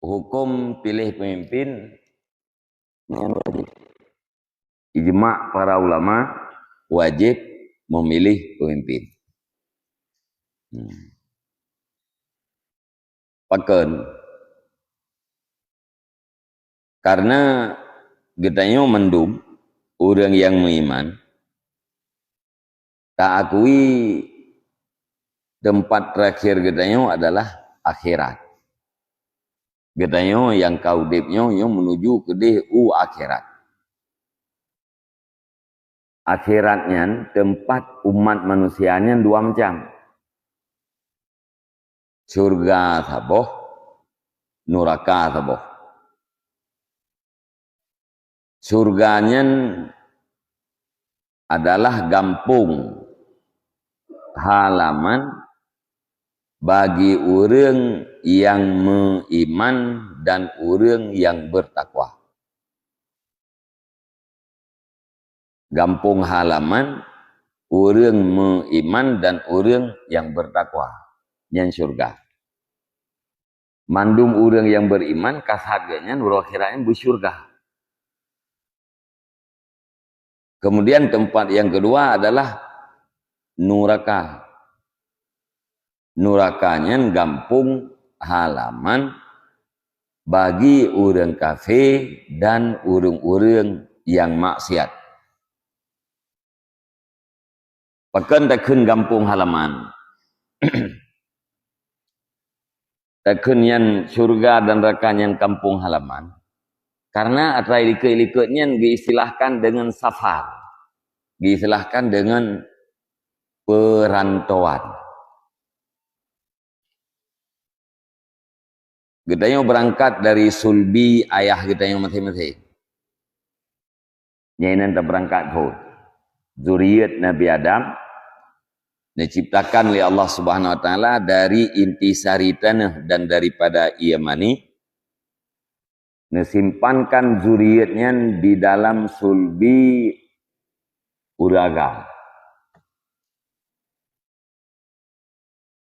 hukum pilih pemimpin wajib. Ijma' para ulama wajib memilih pemimpin. Paken. Karena getanya mendum orang yang beriman tak akui tempat terakhir getanya adalah akhirat. Getanya yang kaudipnya yang menuju ke akhirat. Akhiratnya tempat umat manusianya dua macam. Surga saboh, neraka saboh. Surganya adalah gampung halaman bagi orang yang beriman dan orang yang bertakwa. Gampung halaman orang beriman dan orang yang bertakwa. Yang surga. Mandum orang yang beriman kasaganya nurakiranya bersyurga. Kemudian tempat yang kedua adalah neraka. Nerakanya gampung halaman bagi orang kafir dan orang-orang yang maksiat. Pakan takun gampung halaman. Takun yang surga dan neraka yang kampung halaman. Karena atrai likut-likutnya diistilahkan dengan safar. Diistilahkan dengan perantauan. Getanya berangkat dari sulbi ayah getanya masing-masing. Nyainan tak berangkat pun. Zuriyat Nabi Adam diciptakan oleh Allah Subhanahu wa taala dari intisari tanah dan daripada ia mani. Nesimpankan zuriyatnya di dalam sulbi uraga.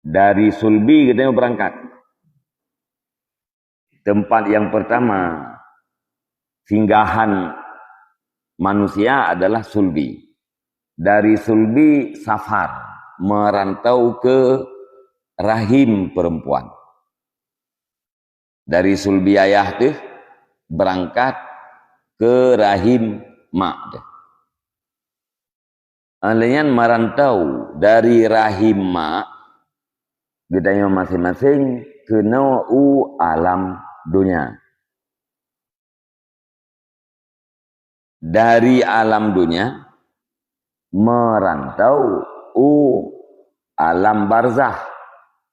Dari sulbi kita berangkat. Tempat yang pertama singgahan manusia adalah sulbi. Dari sulbi safar, merantau ke rahim perempuan. Dari sulbi ayah tuh berangkat ke rahim mak tuh. Alian merantau dari rahim mak, gedanya masing-masing ke alam dunia. Dari alam dunia merantau alam barzah,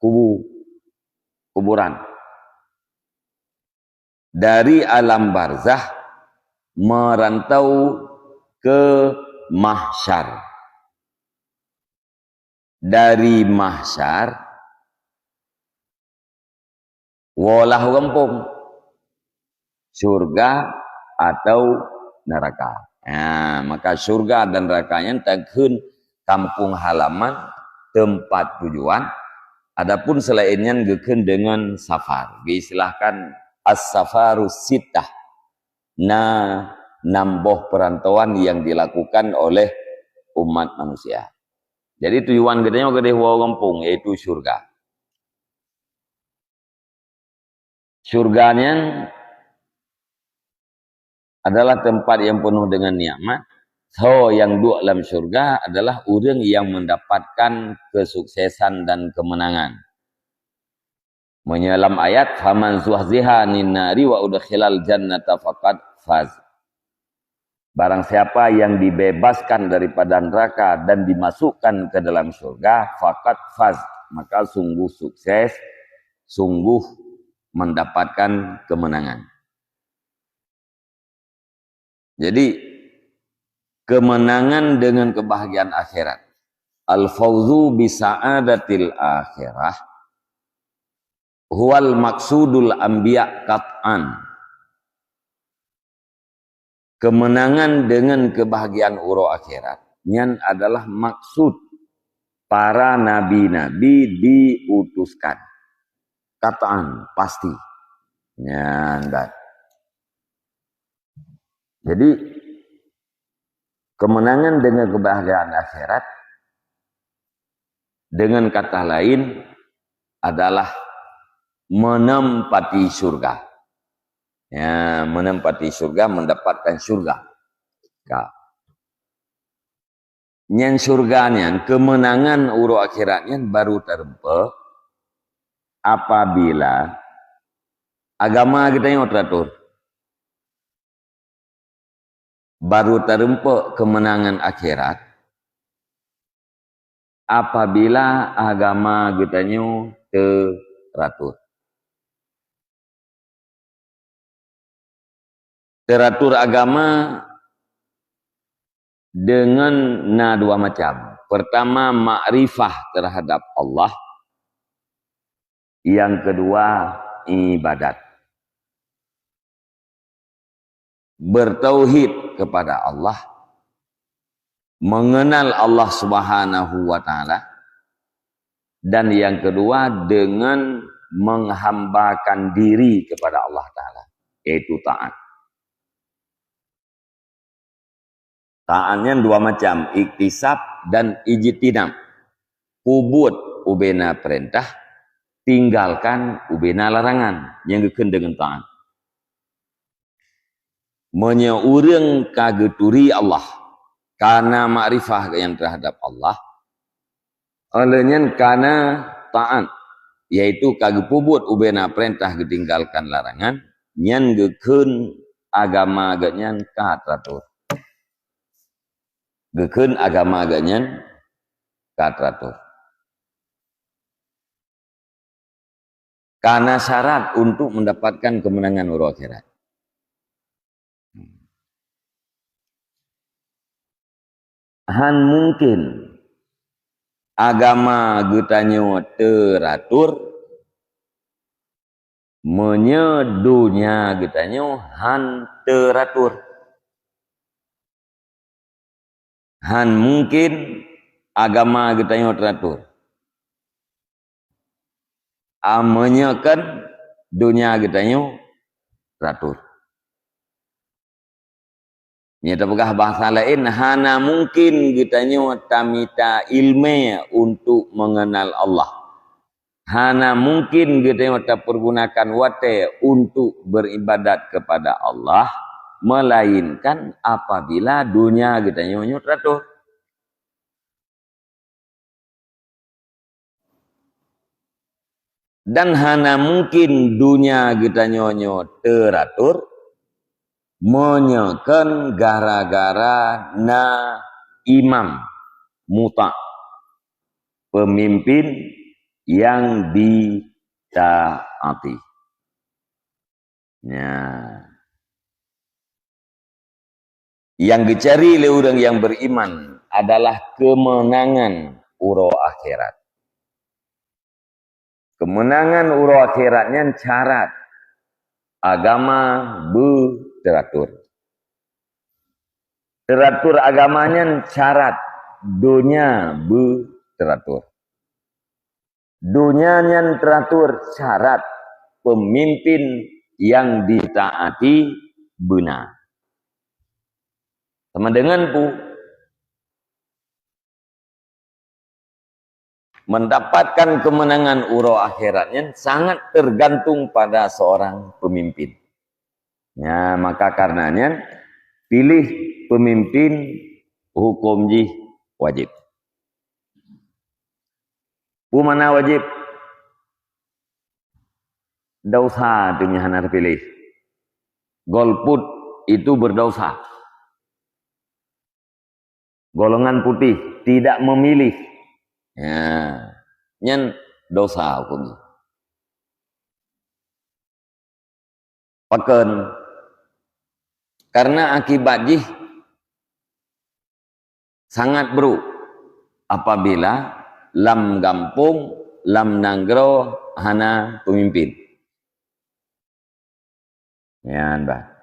kuburan. Dari alam barzah merantau ke mahsyar. Dari mahsyar walah kampung surga atau neraka. Nah, maka surga dan nerakanya takun kampung halaman tempat tujuan. Adapun selainnya geken dengan safar. Diistilahkan as-safarus sittah. Nah, nambah perantauan yang dilakukan oleh umat manusia. Jadi tujuan gedenya gede waw kampung yaitu surga. Surganya adalah tempat yang penuh dengan nikmat. So yang dua dalam surga adalah orang yang mendapatkan kesuksesan dan kemenangan. Menyelam ayat faman zuhziha nin nari wa udkhilal jannata faqad faz. Barang siapa yang dibebaskan daripada neraka dan dimasukkan ke dalam surga, faqad faz, maka sungguh sukses, sungguh mendapatkan kemenangan. Jadi kemenangan dengan kebahagiaan akhirat. Al-fawzu bisa'adatil akhirah huwal maksudul anbiya qat'an. Kemenangan dengan kebahagiaan uro akhirat yang adalah maksud para nabi-nabi diutuskan. Qat'an, pasti. Ya, dan jadi kemenangan dengan kebahagiaan akhirat dengan kata lain adalah menempati surga. Ya, menempati surga, mendapatkan surga. Nyen surganya, kemenangan uro akhiratnya baru terempe apabila agama kita yang teratur. Baru terempe kemenangan akhirat apabila agama kita teratur. Teratur agama dengan dua macam. Pertama, makrifah terhadap Allah. Yang kedua, ibadat. Bertauhid kepada Allah. Mengenal Allah Subhanahu wa Ta'ala. Dan yang kedua, dengan menghambakan diri kepada Allah Ta'ala. Yaitu taat. Taatnya dua macam, iktisab dan ijtinab. Ubud ubena perintah, tinggalkan ubena larangan yang gekend dengan taat. Menyeurang kageturi Allah karena makrifah yang terhadap Allah. Olehnya karena taat, yaitu kagepubut ubena perintah getinggalkan larangan, nyan gekend agama ganyan kateratur. Gekun agama aganyan kateratur. Karena syarat untuk mendapatkan kemenangan uro akhirat. Han mungkin agama getanyo teratur menyedunya getanyo han teratur. Han mungkin agama kita yang teratur. Amanya kan dunia kita yang teratur. Nyata pegah bahasa lain, hana mungkin kita yang tamita ilmu untuk mengenal Allah. Hana mungkin kita yang pergunakan wate untuk beribadat kepada Allah. Melainkan apabila dunia kita nyonya teratur. Dan hana mungkin dunia kita nyonya teratur menyekan gara-gara na imam muta, pemimpin yang ditaati. Ya. Yang dicari oleh orang yang beriman adalah kemenangan uro akhirat. Kemenangan uro akhiratnya syarat agama teratur. Teratur agamanya syarat dunia teratur. Dunianya teratur syarat pemimpin yang ditaati benar. Sama dengan mendapatkan kemenangan uro akhiratnya sangat tergantung pada seorang pemimpin. Ya, maka karenanya pilih pemimpin hukum wajib. Mana wajib? Dosa dunia hanar pilih. Golput itu berdosa. Golongan putih tidak memilih. Ya, nyen dosa hukumnya. Paken karena akibat sangat buruk apabila lam gampung, lam nanggro hana pemimpin. Ya, Mbak.